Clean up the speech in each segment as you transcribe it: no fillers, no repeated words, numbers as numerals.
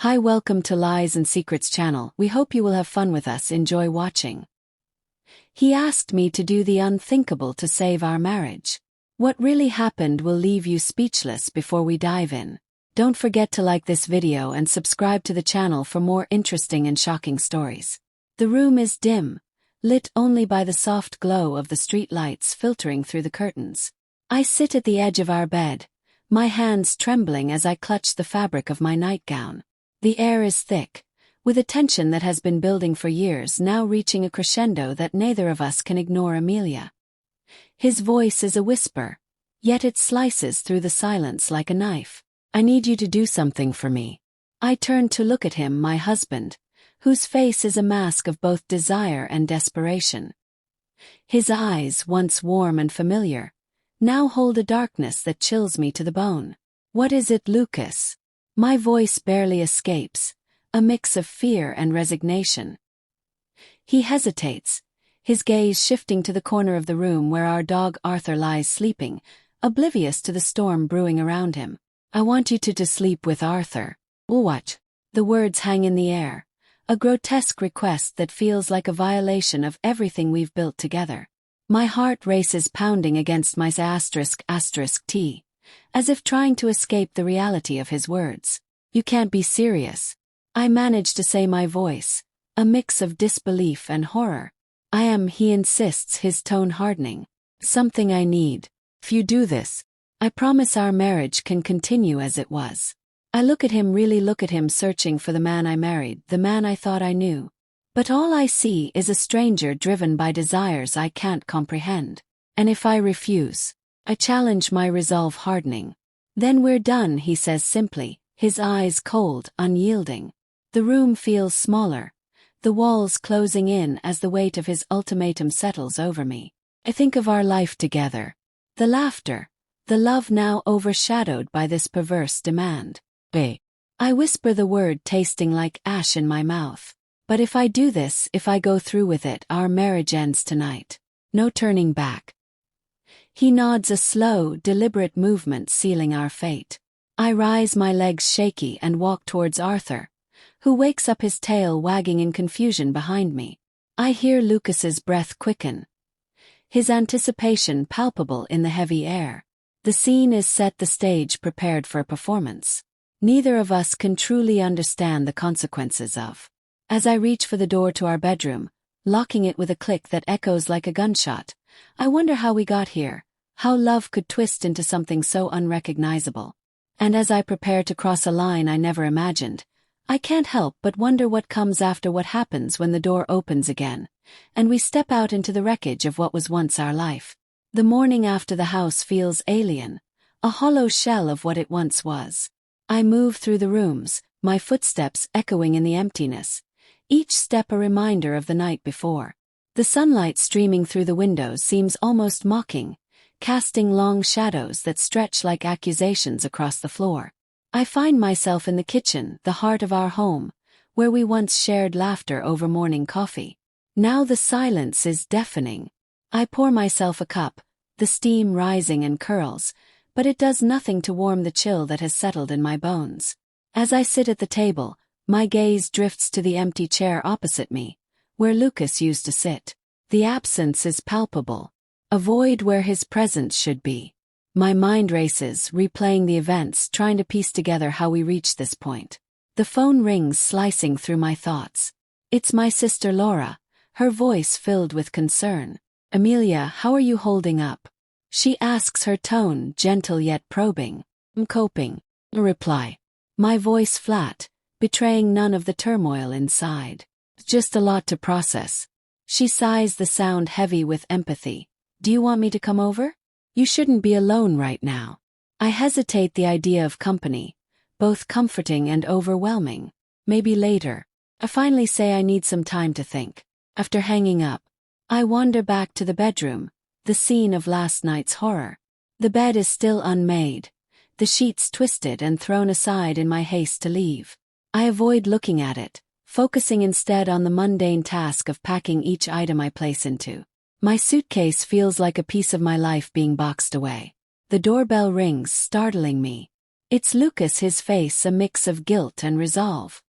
Hi, welcome to Lies and Secrets channel. We hope you will have fun with us. Enjoy watching. He asked me to do the unthinkable to save our marriage. What really happened will leave you speechless before we dive in. Don't forget to like this video and subscribe to the channel for more interesting and shocking stories. The room is dim, lit only by the soft glow of the street lights filtering through the curtains. I sit at the edge of our bed, my hands trembling as I clutch the fabric of my nightgown. The air is thick, with a tension that has been building for years now reaching a crescendo that neither of us can ignore. Amelia. His voice is a whisper, yet it slices through the silence like a knife. I need you to do something for me. I turn to look at him, my husband, whose face is a mask of both desire and desperation. His eyes, once warm and familiar, now hold a darkness that chills me to the bone. What is it, Lucas? My voice barely escapes, a mix of fear and resignation. He hesitates, his gaze shifting to the corner of the room where our dog Arthur lies sleeping, oblivious to the storm brewing around him. I want you to sleep with Arthur. What? The words hang in the air, a grotesque request that feels like a violation of everything we've built together. My heart races pounding against my **T, as if trying to escape the reality of his words. You can't be serious. I manage to say, my voice, a mix of disbelief and horror. I am, he insists, his tone hardening. Something I need. If you do this, I promise our marriage can continue as it was. I look at him, really look at him, searching for the man I married, the man I thought I knew. But all I see is a stranger driven by desires I can't comprehend. And if I refuse, I challenge my resolve, hardening. Then we're done, he says simply, his eyes cold, unyielding. The room feels smaller, the walls closing in as the weight of his ultimatum settles over me. I think of our life together. The laughter, the love now overshadowed by this perverse demand. I whisper the word, tasting like ash in my mouth. But if I do this, if I go through with it, our marriage ends tonight. No turning back. He nods, a slow, deliberate movement sealing our fate. I rise, my legs shaky, and walk towards Arthur, who wakes up, his tail wagging in confusion behind me. I hear Lucas's breath quicken, his anticipation palpable in the heavy air. The scene is set, the stage prepared for a performance. Neither of us can truly understand the consequences of. As I reach for the door to our bedroom, locking it with a click that echoes like a gunshot, I wonder how we got here, how love could twist into something so unrecognizable. And as I prepare to cross a line I never imagined, I can't help but wonder what comes after, what happens when the door opens again, and we step out into the wreckage of what was once our life. The morning after the house feels alien, a hollow shell of what it once was. I move through the rooms, my footsteps echoing in the emptiness, each step a reminder of the night before. The sunlight streaming through the windows seems almost mocking, casting long shadows that stretch like accusations across the floor. I find myself in the kitchen, the heart of our home, where we once shared laughter over morning coffee. Now the silence is deafening. I pour myself a cup, the steam rising and curls, but it does nothing to warm the chill that has settled in my bones. As I sit at the table, my gaze drifts to the empty chair opposite me, where Lucas used to sit. The absence is palpable, a void where his presence should be. My mind races, replaying the events, trying to piece together how we reached this point. The phone rings, slicing through my thoughts. It's my sister Laura, her voice filled with concern. Amelia, how are you holding up? She asks, her tone gentle yet probing. I'm coping. Reply. My voice flat, betraying none of the turmoil inside. Just a lot to process. She sighs, the sound heavy with empathy. Do you want me to come over? You shouldn't be alone right now. I hesitate, the idea of company, both comforting and overwhelming. Maybe later. I finally say I need some time to think. After hanging up, I wander back to the bedroom, the scene of last night's horror. The bed is still unmade, the sheets twisted and thrown aside in my haste to leave. I avoid looking at it, focusing instead on the mundane task of packing each item I place into. My suitcase feels like a piece of my life being boxed away. The doorbell rings, startling me. It's Lucas, his face a mix of guilt and resolve.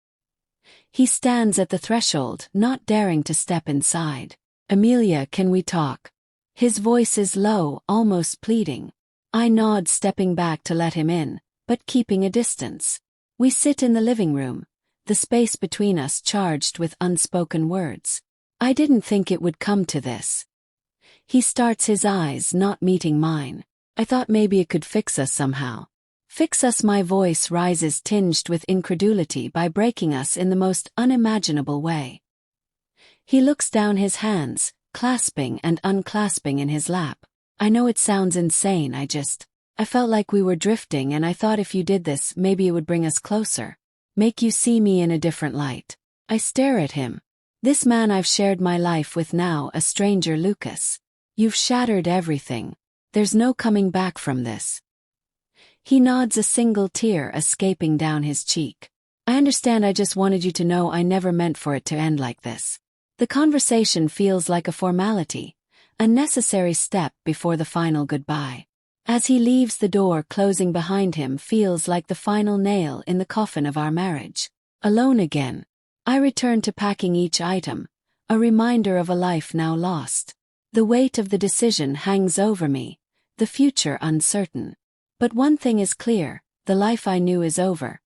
He stands at the threshold, not daring to step inside. Amelia, can we talk? His voice is low, almost pleading. I nod, stepping back to let him in, but keeping a distance. We sit in the living room, the space between us charged with unspoken words. I didn't think it would come to this. He starts, his eyes not meeting mine. I thought maybe it could fix us somehow. Fix us, my voice rises, tinged with incredulity, by breaking us in the most unimaginable way. He looks down, his hands, clasping and unclasping in his lap. I know it sounds insane, I felt like we were drifting, and I thought if you did this, maybe it would bring us closer. Make you see me in a different light. I stare at him. This man I've shared my life with, now a stranger, Lucas. You've shattered everything. There's no coming back from this. He nods, a single tear escaping down his cheek. I understand, I just wanted you to know I never meant for it to end like this. The conversation feels like a formality, a necessary step before the final goodbye. As he leaves, the door closing behind him feels like the final nail in the coffin of our marriage. Alone again, I return to packing each item, a reminder of a life now lost. The weight of the decision hangs over me, the future uncertain. But one thing is clear, the life I knew is over,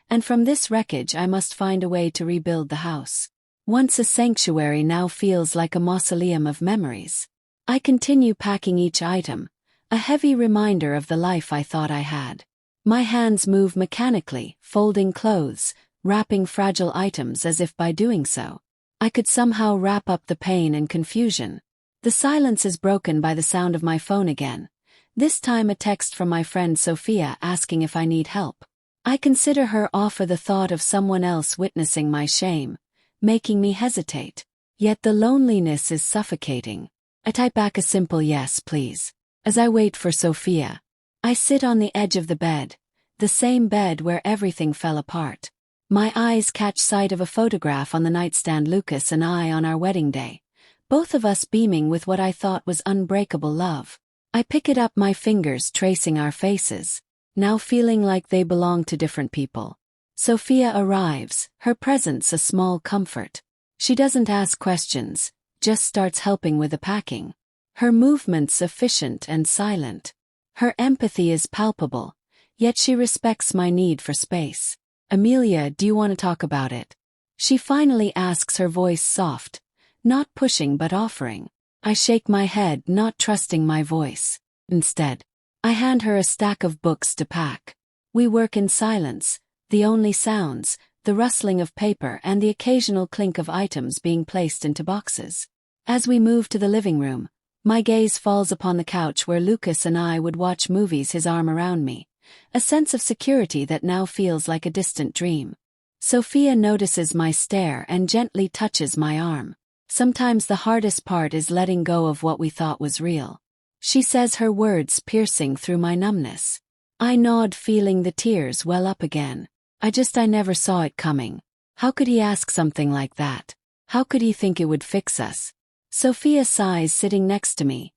and from this wreckage I must find a way to rebuild the house. Once a sanctuary now feels like a mausoleum of memories. I continue packing each item, a heavy reminder of the life I thought I had. My hands move mechanically, folding clothes, wrapping fragile items, as if by doing so I could somehow wrap up the pain and confusion. The silence is broken by the sound of my phone again. This time a text from my friend Sophia asking if I need help. I consider her offer, the thought of someone else witnessing my shame, making me hesitate. Yet the loneliness is suffocating. I type back a simple yes, please. As I wait for Sophia, I sit on the edge of the bed, the same bed where everything fell apart. My eyes catch sight of a photograph on the nightstand, Lucas and I on our wedding day, both of us beaming with what I thought was unbreakable love. I pick it up, my fingers tracing our faces, now feeling like they belong to different people. Sophia arrives, her presence a small comfort. She doesn't ask questions, just starts helping with the packing. Her movements efficient and silent. Her empathy is palpable, yet she respects my need for space. Amelia, do you want to talk about it? She finally asks, her voice soft, not pushing but offering. I shake my head, not trusting my voice. Instead, I hand her a stack of books to pack. We work in silence, the only sounds, the rustling of paper and the occasional clink of items being placed into boxes. As we move to the living room, my gaze falls upon the couch where Lucas and I would watch movies, his arm around me, a sense of security that now feels like a distant dream. Sophia notices my stare and gently touches my arm. Sometimes the hardest part is letting go of what we thought was real. She says, her words piercing through my numbness. I nod, feeling the tears well up again. I never saw it coming. How could he ask something like that? How could he think it would fix us? Sophia sighs, sitting next to me,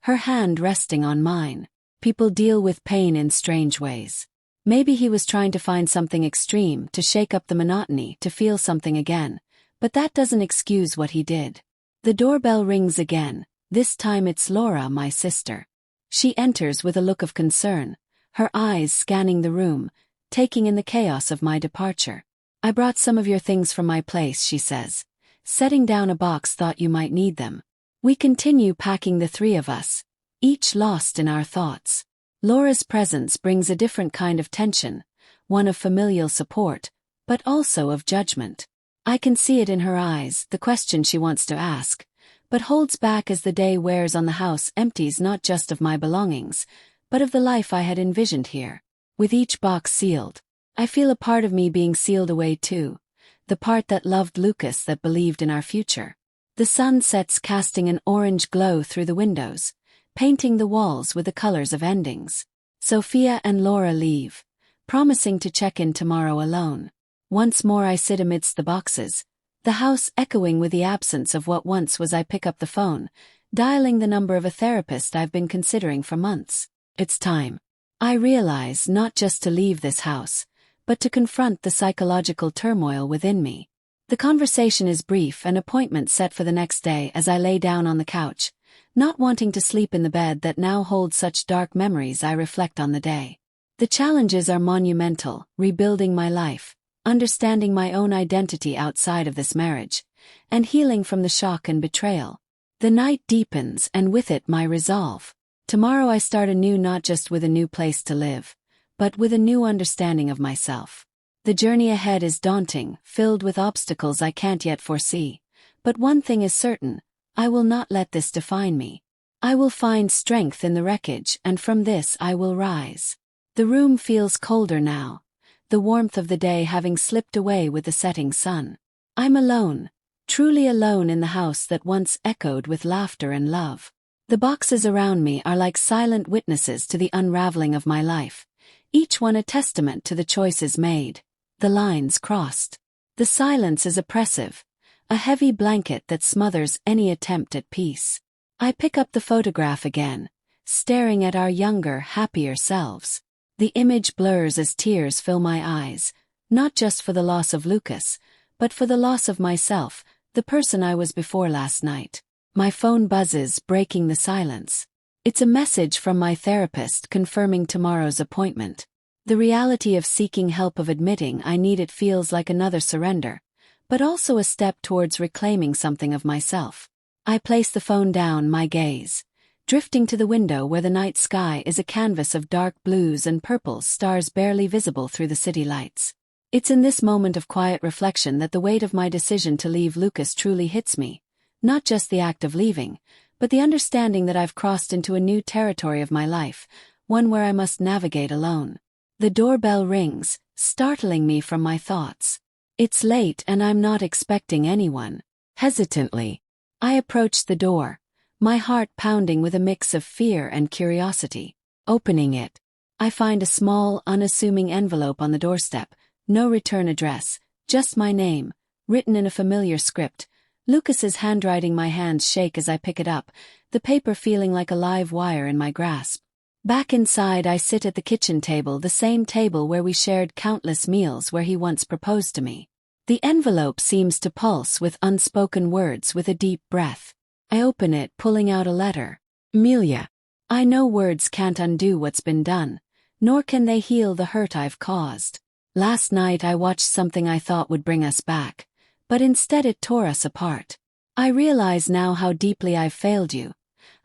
her hand resting on mine. People deal with pain in strange ways. Maybe he was trying to find something extreme, to shake up the monotony, to feel something again. But that doesn't excuse what he did. The doorbell rings again. This time it's Laura, my sister. She enters with a look of concern, her eyes scanning the room, taking in the chaos of my departure. I brought some of your things from my place, she says, setting down a box, thought you might need them. We continue packing, the three of us, each lost in our thoughts. Laura's presence brings a different kind of tension, one of familial support, but also of judgment. I can see it in her eyes, the question she wants to ask, but holds back as the day wears on. The house empties, not just of my belongings, but of the life I had envisioned here. With each box sealed, I feel a part of me being sealed away too, the part that loved Lucas, that believed in our future. The sun sets, casting an orange glow through the windows, painting the walls with the colors of endings. Sophia and Laura leave, promising to check in tomorrow alone. Once more I sit amidst the boxes, the house echoing with the absence of what once was. I pick up the phone, dialing the number of a therapist I've been considering for months. It's time. I realize not just to leave this house, but to confront the psychological turmoil within me. The conversation is brief and appointment set for the next day as I lay down on the couch, not wanting to sleep in the bed that now holds such dark memories. I reflect on the day. The challenges are monumental: rebuilding my life, understanding my own identity outside of this marriage, and healing from the shock and betrayal. The night deepens, and with it my resolve. Tomorrow I start anew, not just with a new place to live, but with a new understanding of myself. The journey ahead is daunting, filled with obstacles I can't yet foresee. But one thing is certain: I will not let this define me. I will find strength in the wreckage, and from this I will rise. The room feels colder now, the warmth of the day having slipped away with the setting sun. I'm alone, truly alone in the house that once echoed with laughter and love. The boxes around me are like silent witnesses to the unraveling of my life, each one a testament to the choices made, the lines crossed. The silence is oppressive, a heavy blanket that smothers any attempt at peace. I pick up the photograph again, staring at our younger, happier selves. The image blurs as tears fill my eyes, not just for the loss of Lucas, but for the loss of myself, the person I was before last night. My phone buzzes, breaking the silence. It's a message from my therapist confirming tomorrow's appointment. The reality of seeking help, of admitting I need it, feels like another surrender, but also a step towards reclaiming something of myself. I place the phone down, my gaze drifting to the window where the night sky is a canvas of dark blues and purples, stars barely visible through the city lights. It's in this moment of quiet reflection that the weight of my decision to leave Lucas truly hits me. Not just the act of leaving, but the understanding that I've crossed into a new territory of my life, one where I must navigate alone. The doorbell rings, startling me from my thoughts. It's late and I'm not expecting anyone. Hesitantly, I approach the door, my heart pounding with a mix of fear and curiosity. Opening it, I find a small, unassuming envelope on the doorstep. No return address, just my name, written in a familiar script. Lucas's handwriting. My hands shake as I pick it up, the paper feeling like a live wire in my grasp. Back inside, I sit at the kitchen table, the same table where we shared countless meals, where he once proposed to me. The envelope seems to pulse with unspoken words. With a deep breath, I open it, pulling out a letter. Amelia, I know words can't undo what's been done, nor can they heal the hurt I've caused. Last night I watched something I thought would bring us back, but instead it tore us apart. I realize now how deeply I've failed you,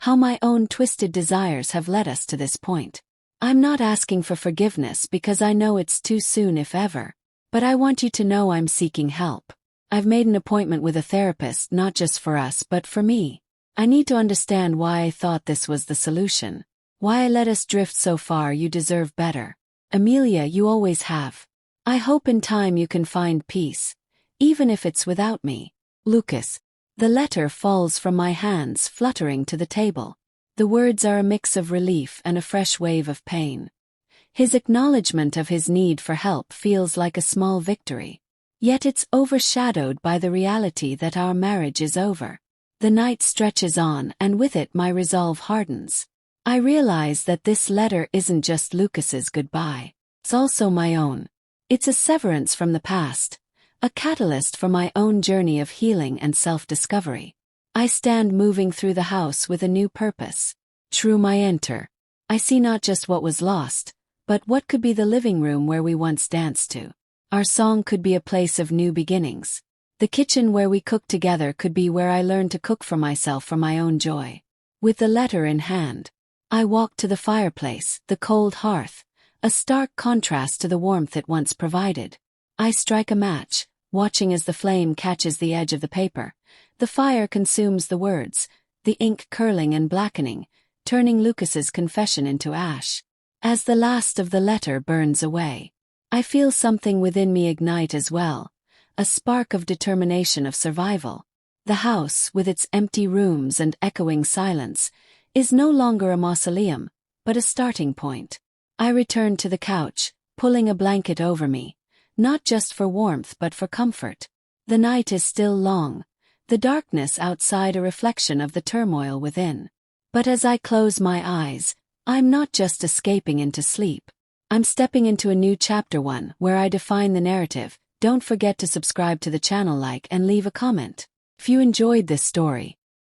how my own twisted desires have led us to this point. I'm not asking for forgiveness because I know it's too soon, if ever, but I want you to know I'm seeking help. I've made an appointment with a therapist, not just for us but for me. I need to understand why I thought this was the solution, why I let us drift so far. You deserve better. Amelia, you always have. I hope in time you can find peace, even if it's without me. Lucas. The letter falls from my hands, fluttering to the table. The words are a mix of relief and a fresh wave of pain. His acknowledgement of his need for help feels like a small victory. Yet it's overshadowed by the reality that our marriage is over. The night stretches on, and with it my resolve hardens. I realize that this letter isn't just Lucas's goodbye. It's also my own. It's a severance from the past, a catalyst for my own journey of healing and self-discovery. I stand moving through the house with a new purpose. Through I enter, I see not just what was lost, but what could be the living room where we once danced to. Our song could be a place of new beginnings. The kitchen where we cooked together could be where I learned to cook for myself, for my own joy. With the letter in hand, I walk to the fireplace, the cold hearth, a stark contrast to the warmth it once provided. I strike a match, watching as the flame catches the edge of the paper. The fire consumes the words, the ink curling and blackening, turning Lucas's confession into ash. As the last of the letter burns away, I feel something within me ignite as well, a spark of determination, of survival. The house, with its empty rooms and echoing silence, is no longer a mausoleum, but a starting point. I return to the couch, pulling a blanket over me, not just for warmth but for comfort. The night is still long, the darkness outside a reflection of the turmoil within. But as I close my eyes, I'm not just escaping into sleep. I'm stepping into a new chapter 1 where I define the narrative. Don't forget to subscribe to the channel, like, and leave a comment. If you enjoyed this story,